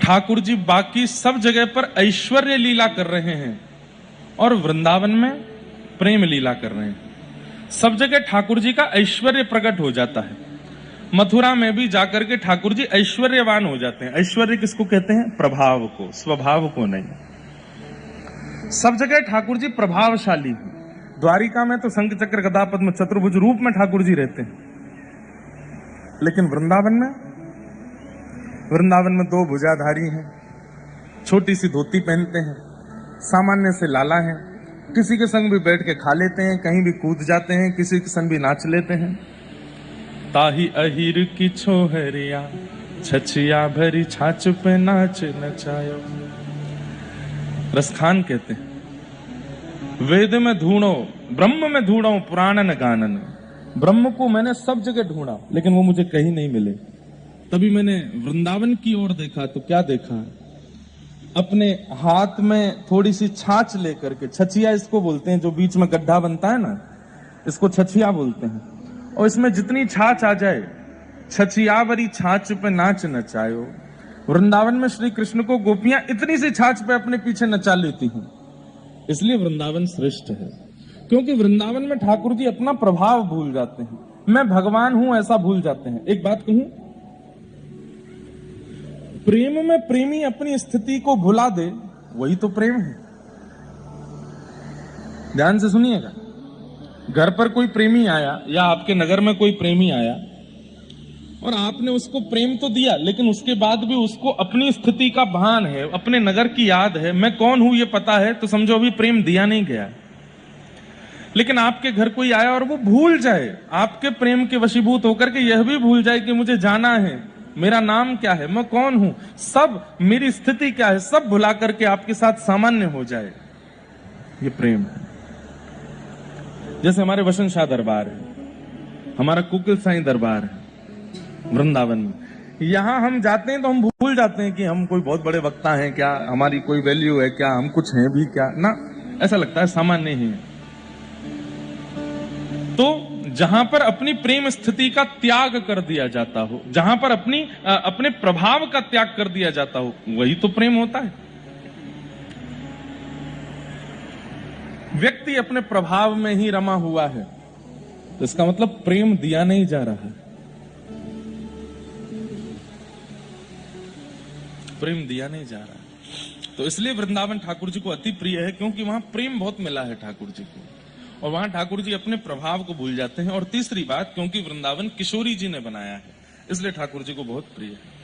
ठाकुर जी बाकी सब जगह पर ऐश्वर्य लीला कर रहे हैं और वृंदावन में प्रेम लीला कर रहे हैं। सब जगह ठाकुर जी का ऐश्वर्य प्रकट हो जाता है। मथुरा में भी जाकर के ठाकुर जी ऐश्वर्यवान हो जाते हैं। ऐश्वर्य किसको कहते हैं? प्रभाव को, स्वभाव को नहीं। सब जगह ठाकुर जी प्रभावशाली हैं। द्वारिका में तो शंख चक्र गदा पद्म चतुर्भुज रूप में ठाकुर जी रहते हैं, लेकिन वृंदावन में दो भुजाधारी हैं, छोटी सी धोती पहनते हैं, सामान्य से लाला हैं, किसी के संग भी बैठ के खा लेते हैं, कहीं भी कूद जाते हैं, किसी के संग भी नाच लेते हैं। ताही अहिर की छोहरिया छछिया भरी छाछ पे नाच नचायो। रसखान कहते हैं, वेद में ढूंढो, ब्रह्म में ढूंढो, पुराणन गानन। ब्रह्म को मैंने सब जगह ढूंढा, लेकिन वो मुझे कहीं नहीं मिले। तभी मैंने वृंदावन की ओर देखा, तो क्या देखा? अपने हाथ में थोड़ी सी छाछ लेकर के, छछिया इसको बोलते हैं, जो बीच में गड्ढा बनता है ना, इसको छछिया बोलते हैं। और इसमें जितनी छाछ आ जाए, छछियावरी छाछ पे नाच नचायो। वृंदावन में श्री कृष्ण को गोपियां इतनी सी छाछ पे अपने पीछे नचा लेती हैं। इसलिए वृंदावन श्रेष्ठ है, क्योंकि वृंदावन में ठाकुर जी अपना प्रभाव भूल जाते हैं। मैं भगवान हूं ऐसा भूल जाते हैं। एक बात कहूं, प्रेम में प्रेमी अपनी स्थिति को भुला दे, वही तो प्रेम है। ध्यान से सुनिएगा। घर पर कोई प्रेमी आया या आपके नगर में कोई प्रेमी आया और आपने उसको प्रेम तो दिया, लेकिन उसके बाद भी उसको अपनी स्थिति का भान है, अपने नगर की याद है, मैं कौन हूं ये पता है, तो समझो अभी प्रेम दिया नहीं गया। लेकिन आपके घर कोई आया और वो भूल जाए, आपके प्रेम के वशीभूत होकर के यह भी भूल जाए कि मुझे जाना है, मेरा नाम क्या है, मैं कौन हूं, सब मेरी स्थिति क्या है, सब भुला करके आपके साथ सामान्य हो जाए, ये प्रेम है। जैसे हमारे वसंत शाह दरबार है, हमारा कुकिल साईं दरबार है वृंदावन में। यहां हम जाते हैं तो हम भूल जाते हैं कि हम कोई बहुत बड़े वक्ता हैं क्या, हमारी कोई वैल्यू है क्या, हम कुछ हैं भी क्या ना, ऐसा लगता है सामान्य ही है। तो जहां पर अपनी प्रेम स्थिति का त्याग कर दिया जाता हो, जहां पर अपने प्रभाव का त्याग कर दिया जाता हो, वही तो प्रेम होता है। व्यक्ति अपने प्रभाव में ही रमा हुआ है, तो इसका मतलब प्रेम दिया नहीं जा रहा है, प्रेम दिया नहीं जा रहा है। तो इसलिए वृंदावन ठाकुर जी को अति प्रिय है, क्योंकि वहां प्रेम बहुत मिला है ठाकुर जी को, और वहां ठाकुर जी अपने प्रभाव को भूल जाते हैं। और तीसरी बात, क्योंकि वृंदावन किशोरी जी ने बनाया है, इसलिए ठाकुर जी को बहुत प्रिय है।